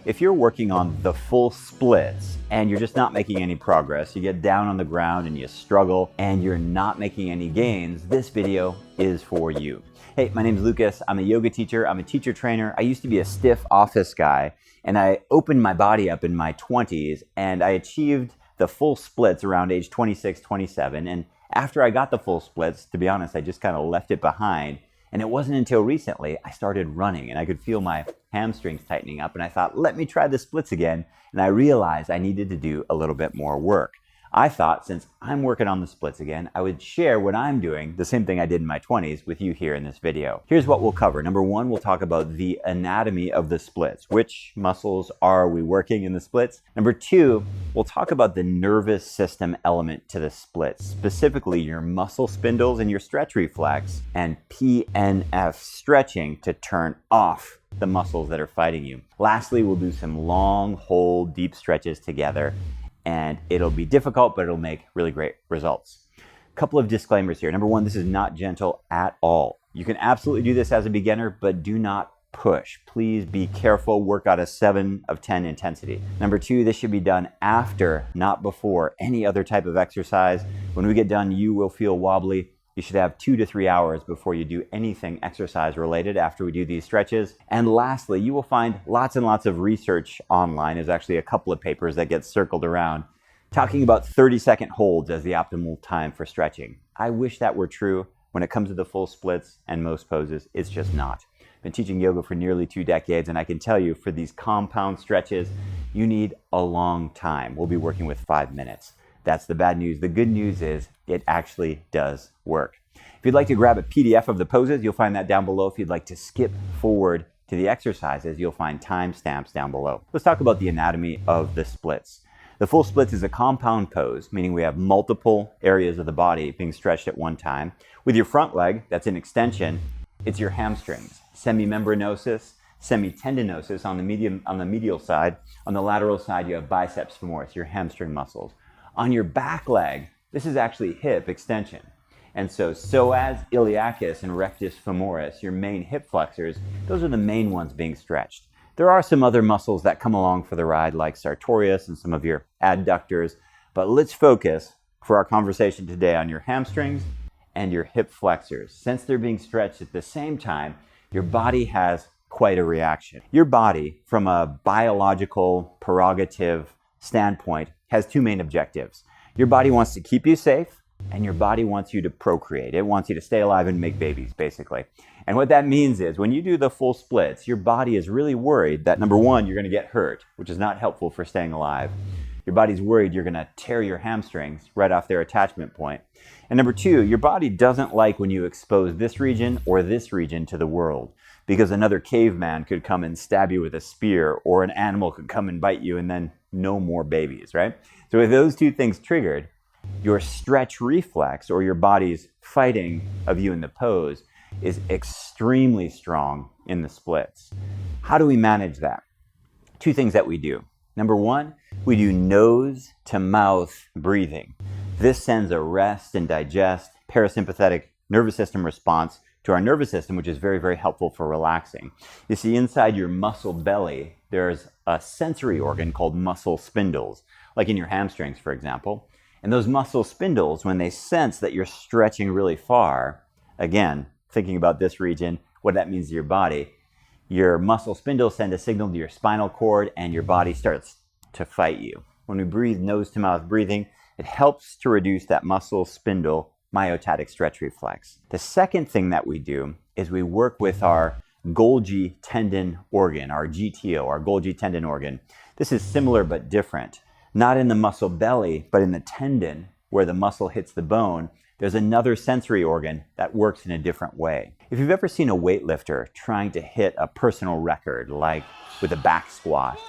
If you're working on the full splits and you're just not making any progress, you get down on the ground and you struggle and you're not making any gains, this video is for you. Hey, my name is Lucas. I'm a yoga teacher. I'm a teacher trainer. I used to be a stiff office guy and I opened my body up in my 20s and I achieved the full splits around age 26, 27. And after I got the full splits, to be honest, I just kind of left it behind. And it wasn't until recently I started running and I could feel my hamstrings tightening up and I thought, let me try the splits again. And I realized I needed to do a little bit more work. I thought since I'm working on the splits again, I would share what I'm doing, the same thing I did in my 20s, with you here in this video. Here's what we'll cover. Number one, we'll talk about the anatomy of the splits. Which muscles are we working in the splits? Number two, we'll talk about the nervous system element to the splits, specifically your muscle spindles and your stretch reflex, and PNF stretching to turn off the muscles that are fighting you. Lastly, we'll do some long hold, deep stretches together. And it'll be difficult, but it'll make really great results. A couple of disclaimers here. Number one, this is not gentle at all. You can absolutely do this as a beginner, but do not push. Please be careful. Work out a 7 of 10 intensity. Number two, this should be done after, not before, any other type of exercise. When we get done, you will feel wobbly. You should have 2 to 3 hours before you do anything exercise related after we do these stretches. And lastly, you will find lots and lots of research online. There's actually a couple of papers that get circled around talking about 30-second holds as the optimal time for stretching. I wish that were true. When it comes to the full splits and most poses, it's just not. I've been teaching yoga for nearly 2 decades, and I can tell you for these compound stretches, you need a long time. We'll be working with 5 minutes. That's the bad news. The good news is it actually does work. If you'd like to grab a PDF of the poses, you'll find that down below. If you'd like to skip forward to the exercises, you'll find timestamps down below. Let's talk about the anatomy of the splits. The full splits is a compound pose, meaning we have multiple areas of the body being stretched at one time. With your front leg, that's an extension, it's your hamstrings. Semimembranosus, semitendinosus on the medial side. On the lateral side, you have biceps femoris, your hamstring muscles. On your back leg, this is actually hip extension. And so psoas, iliacus, and rectus femoris, your main hip flexors, those are the main ones being stretched. There are some other muscles that come along for the ride, like sartorius and some of your adductors, but let's focus for our conversation today on your hamstrings and your hip flexors. Since they're being stretched at the same time, your body has quite a reaction. Your body, from a biological prerogative standpoint, has 2 main objectives. Your body wants to keep you safe, and your body wants you to procreate. It wants you to stay alive and make babies, basically. And what that means is when you do the full splits, your body is really worried that, number one, you're going to get hurt, which is not helpful for staying alive. Your body's worried you're going to tear your hamstrings right off their attachment point. And number two, your body doesn't like when you expose this region or this region to the world, because another caveman could come and stab you with a spear, or an animal could come and bite you, and then no more babies, right? So with those 2 things triggered, your stretch reflex, or your body's fighting of you in the pose, is extremely strong in the splits. How do we manage that? 2 things that we do. Number one, we do nose to mouth breathing. This sends a rest and digest parasympathetic nervous system response to our nervous system, which is very, very helpful for relaxing. You see, inside your muscle belly, there's a sensory organ called muscle spindles, like in your hamstrings, for example. And those muscle spindles, when they sense that you're stretching really far, again, thinking about this region, what that means to your body, your muscle spindles send a signal to your spinal cord and your body starts to fight you. When we breathe nose to mouth breathing, it helps to reduce that muscle spindle myotatic stretch reflex. The second thing that we do is we work with our Golgi tendon organ, our GTO, our Golgi tendon organ. This is similar but different. Not in the muscle belly, but in the tendon where the muscle hits the bone, there's another sensory organ that works in a different way. If you've ever seen a weightlifter trying to hit a personal record, like with a back squat,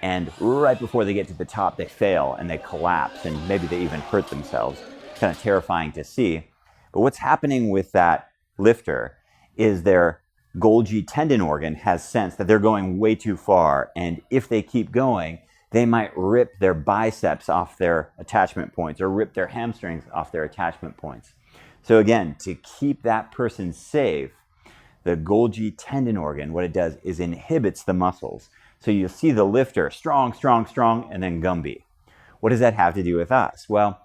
and right before they get to the top, they fail and they collapse and maybe they even hurt themselves. It's kind of terrifying to see. But what's happening with that lifter is their Golgi tendon organ has sensed that they're going way too far. And if they keep going, they might rip their biceps off their attachment points or rip their hamstrings off their attachment points. So again, to keep that person safe, the Golgi tendon organ, what it does is inhibits the muscles. So you'll see the lifter, strong, strong, strong, and then Gumby. What does that have to do with us? Well,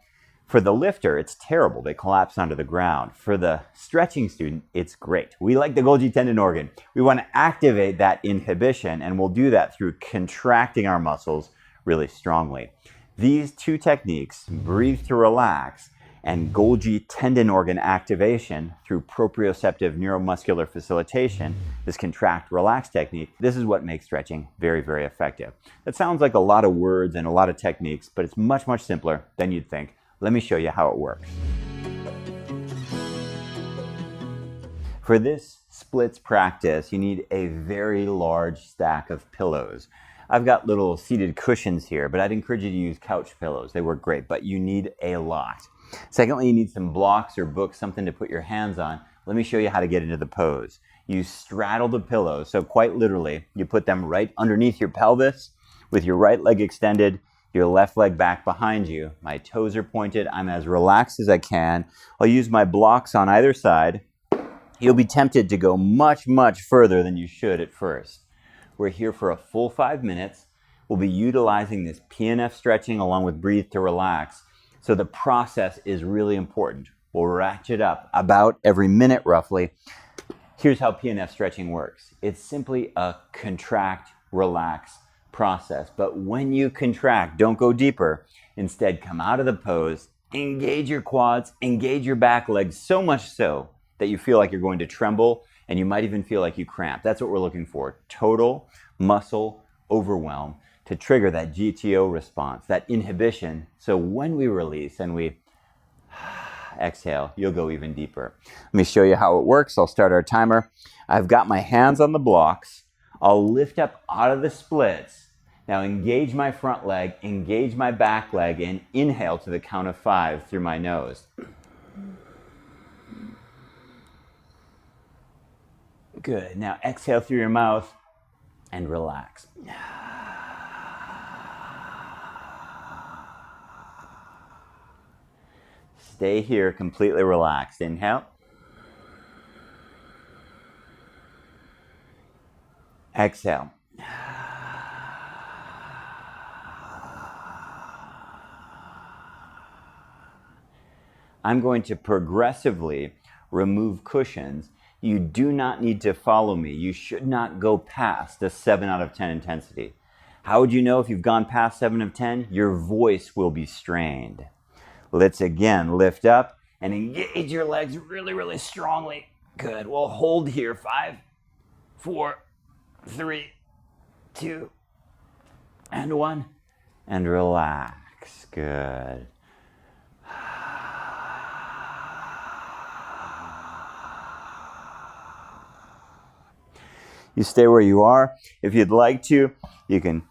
for the lifter, it's terrible. They collapse onto the ground. For the stretching student, it's great. We like the Golgi tendon organ. We want to activate that inhibition, and we'll do that through contracting our muscles really strongly. These two techniques, breathe to relax, and Golgi tendon organ activation through proprioceptive neuromuscular facilitation, this contract relax technique, this is what makes stretching very, very effective. That sounds like a lot of words and a lot of techniques, but it's much, much simpler than you'd think. Let me show you how it works. For this splits practice, you need a very large stack of pillows. I've got little seated cushions here, but I'd encourage you to use couch pillows. They work great, but you need a lot. Secondly, you need some blocks or books, something to put your hands on. Let me show you how to get into the pose. You straddle the pillows, so quite literally, you put them right underneath your pelvis with your right leg extended, your left leg back behind you. My toes are pointed. I'm as relaxed as I can. I'll use my blocks on either side. You'll be tempted to go much, much further than you should at first. We're here for a full 5 minutes. We'll be utilizing this PNF stretching along with breathe to relax. So the process is really important. We'll ratchet up about every minute roughly. Here's how PNF stretching works. It's simply a contract, relax process. But when you contract, don't go deeper. Instead, come out of the pose, engage your quads, engage your back legs, so much so that you feel like you're going to tremble and you might even feel like you cramp. That's what we're looking for. Total muscle overwhelm to trigger that GTO response, that inhibition. So when we release and we exhale, you'll go even deeper. Let me show you how it works. I'll start our timer. I've got my hands on the blocks. I'll lift up out of the splits. Now engage my front leg, engage my back leg, and inhale to the count of 5 through my nose. Good. Now exhale through your mouth and relax. Stay here completely relaxed. Inhale. Exhale. I'm going to progressively remove cushions. You do not need to follow me. You should not go past a 7 out of 10 intensity. How would you know if you've gone past 7 of 10? Your voice will be strained. Let's again lift up and engage your legs really, really strongly. Good. We'll hold here. 5, 4, 3, 2, and 1. And relax. Good. You stay where you are. If you'd like to, you can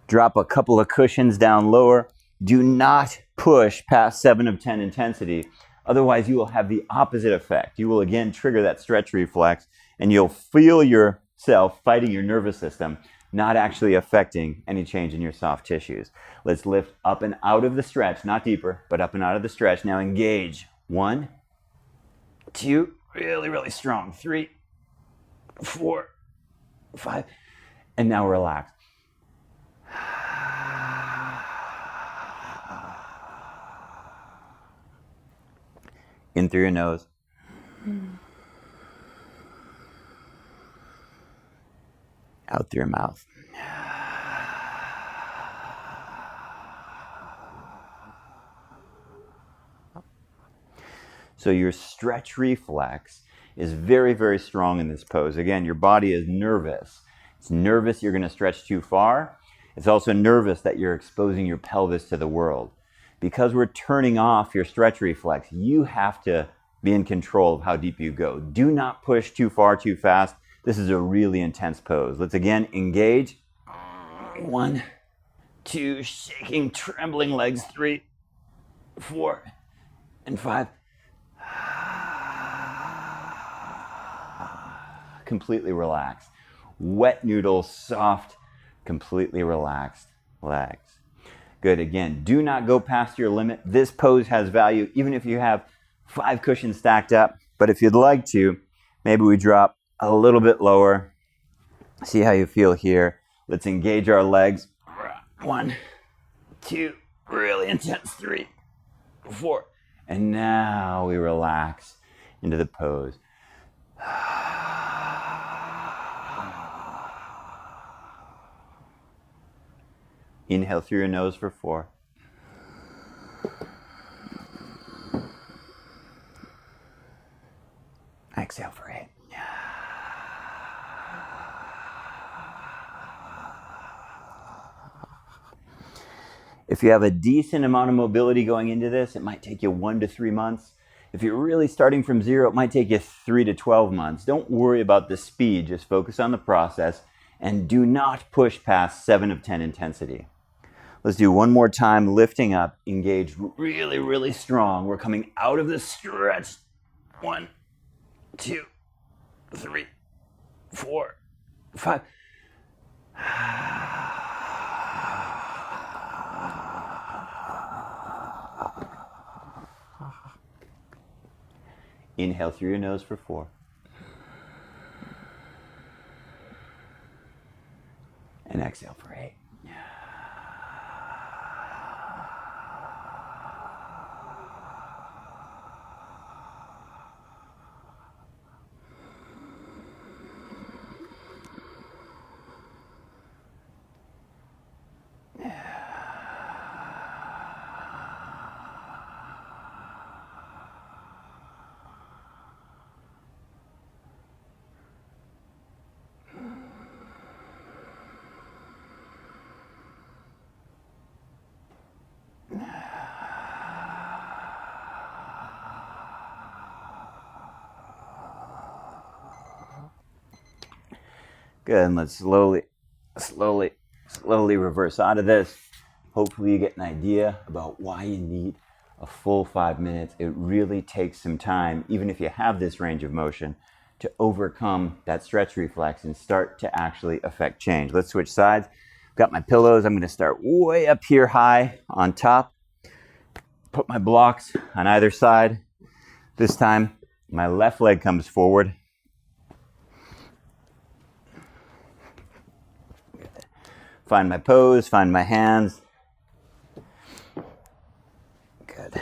drop a couple of cushions down lower. Do not push past 7 of 10 intensity. Otherwise, you will have the opposite effect. You will again trigger that stretch reflex, and you'll feel yourself fighting your nervous system, not actually affecting any change in your soft tissues. Let's lift up and out of the stretch, not deeper, but up and out of the stretch. Now engage. 1, 2, really, really strong. 3, 4, 5, and now relax. In through your nose. Out through your mouth. So your stretch reflex is very, very strong in this pose. Again, your body is nervous. It's nervous you're going to stretch too far. It's also nervous that you're exposing your pelvis to the world. Because we're turning off your stretch reflex, you have to be in control of how deep you go. Do not push too far, too fast. This is a really intense pose. Let's again engage. 1, 2, shaking, trembling legs. 3, 4, and 5. Completely relaxed. Wet noodle, soft, completely relaxed legs. Good. Again, do not go past your limit. This pose has value, even if you have 5 cushions stacked up. But if you'd like to, maybe we drop a little bit lower. See how you feel here. Let's engage our legs. 1, 2, really intense. 3, 4. And now we relax into the pose. Inhale through your nose for 4. Exhale for 8. If you have a decent amount of mobility going into this, it might take you 1 to 3 months. If you're really starting from 0, it might take you 3 to 12 months. Don't worry about the speed, just focus on the process and do not push past 7 of 10 intensity. Let's do one more time, lifting up, engaged really, really strong. We're coming out of the stretch. 1, 2, 3, 4, 5. Inhale through your nose for 4. And exhale for 8. Good, and let's slowly reverse out of this. Hopefully you get an idea about why you need a full 5 minutes. It really takes some time, even if you have this range of motion, to overcome that stretch reflex and start to actually affect change. Let's switch sides. Got my pillows. I'm going to start way up here high on top. Put my blocks on either side. This time, my left leg comes forward. Find my pose, find my hands. Good.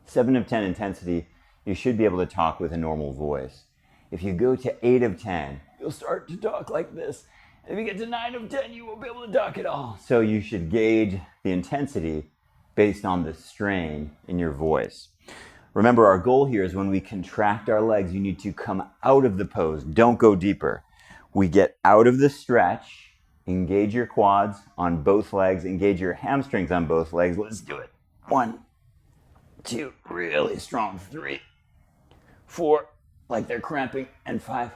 7 of 10 intensity, you should be able to talk with a normal voice. If you go to 8 of 10, you'll start to talk like this. If you get to 9 of 10, you won't be able to talk at all. So you should gauge the intensity based on the strain in your voice. Remember, our goal here is when we contract our legs, you need to come out of the pose. Don't go deeper. We get out of the stretch. Engage your quads on both legs. Engage your hamstrings on both legs. Let's do it. 1, 2, really strong. 3, 4, like they're cramping. And 5.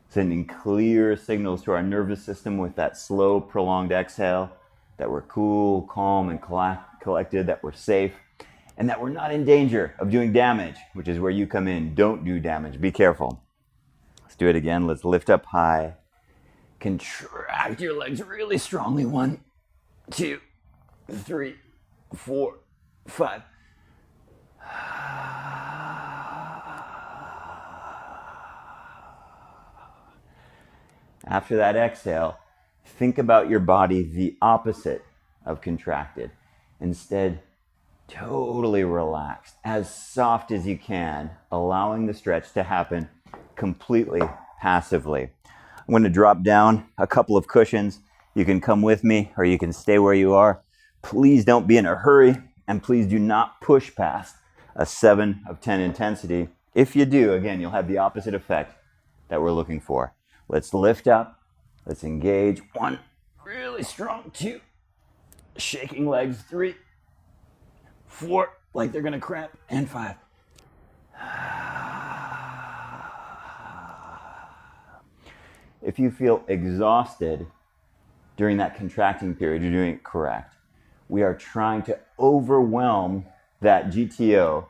Sending clear signals to our nervous system with that slow, prolonged exhale, that we're cool, calm, and collected, that we're safe. And that we're not in danger of doing damage, which is where you come in. Don't do damage. Be careful. Let's do it again. Let's lift up high. Contract your legs really strongly. 1, 2, 3, 4, 5. After that exhale, think about your body the opposite of contracted. Instead, totally relaxed, as soft as you can, allowing the stretch to happen completely passively. I'm going to drop down a couple of cushions. You can come with me or you can stay where you are. Please don't be in a hurry, and please do not push past a 7 of 10 intensity. If you do, again, you'll have the opposite effect that we're looking for. Let's lift up. Let's engage. 1, really strong. 2, shaking legs. 3, 4, like they're going to cramp. And 5. If you feel exhausted during that contracting period, you're doing it correct. We are trying to overwhelm that GTO,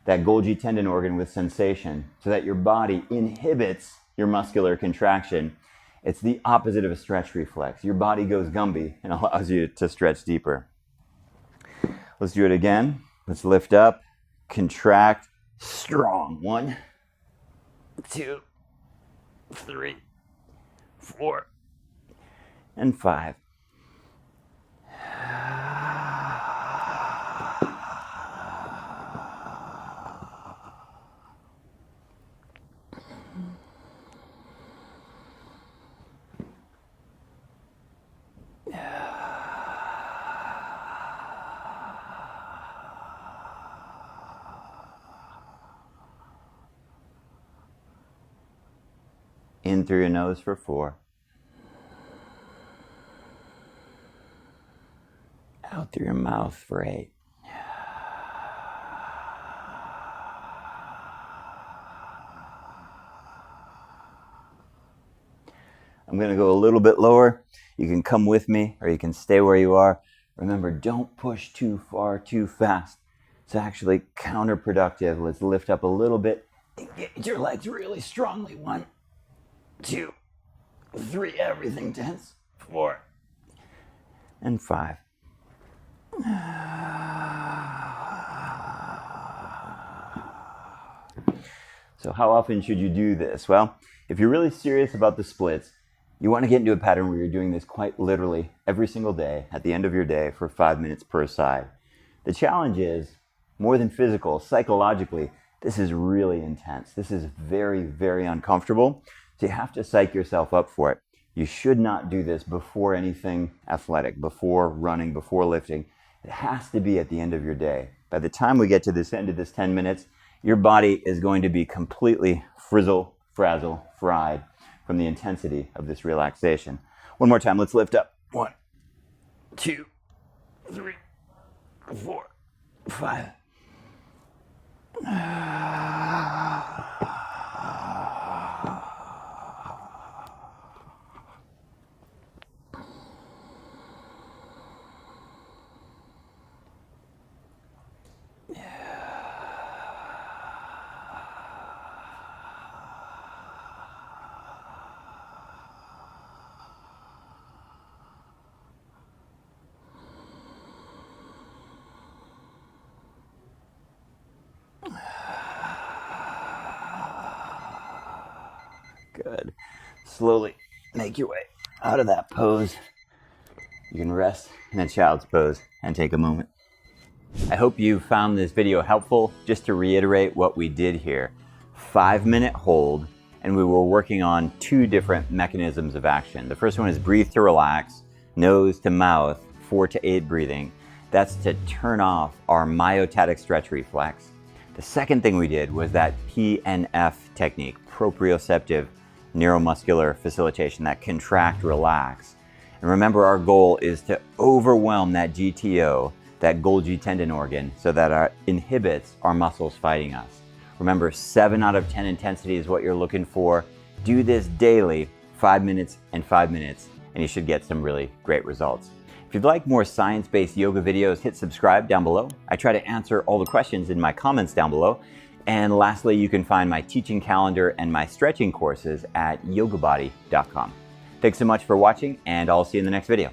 that Golgi tendon organ, with sensation so that your body inhibits your muscular contraction. It's the opposite of a stretch reflex. Your body goes Gumby and allows you to stretch deeper. Let's do it again. Let's lift up, contract, strong. 1, 2, 3, 4, and 5. In through your nose for 4. Out through your mouth for 8. I'm going to go a little bit lower. You can come with me or you can stay where you are. Remember, don't push too far, too fast. It's actually counterproductive. Let's lift up a little bit. Engage your legs really strongly. 1, 2, 3, everything tense. 4, and 5. So how often should you do this? Well, if you're really serious about the splits, you want to get into a pattern where you're doing this quite literally every single day at the end of your day for 5 minutes per side. The challenge is, more than physical, psychologically, this is really intense. This is very, very uncomfortable. So you have to psych yourself up for it. You should not do this before anything athletic, before running, before lifting. It has to be at the end of your day. By the time we get to this end of this 10 minutes, your body is going to be completely frizzle, frazzle, fried from the intensity of this relaxation. One more time, let's lift up. 1, 2, 3, 4, 5. Good. Slowly make your way out of that pose. You can rest in a child's pose and take a moment. I hope you found this video helpful. Just to reiterate what we did here, 5-minute hold, and we were working on 2 different mechanisms of action. The first one is breathe to relax, nose to mouth, 4 to 8 breathing. That's to turn off our myotatic stretch reflex. The second thing we did was that PNF technique, proprioceptive neuromuscular facilitation, that contract, relax. And remember, our goal is to overwhelm that GTO, that Golgi tendon organ, so that it inhibits our muscles fighting us. Remember, 7 out of 10 intensity is what you're looking for. Do this daily, 5 minutes and 5 minutes, and you should get some really great results. If you'd like more science-based yoga videos, hit subscribe down below. I try to answer all the questions in my comments down below. And lastly, you can find my teaching calendar and my stretching courses at YOGABODY.com. Thanks so much for watching, and I'll see you in the next video.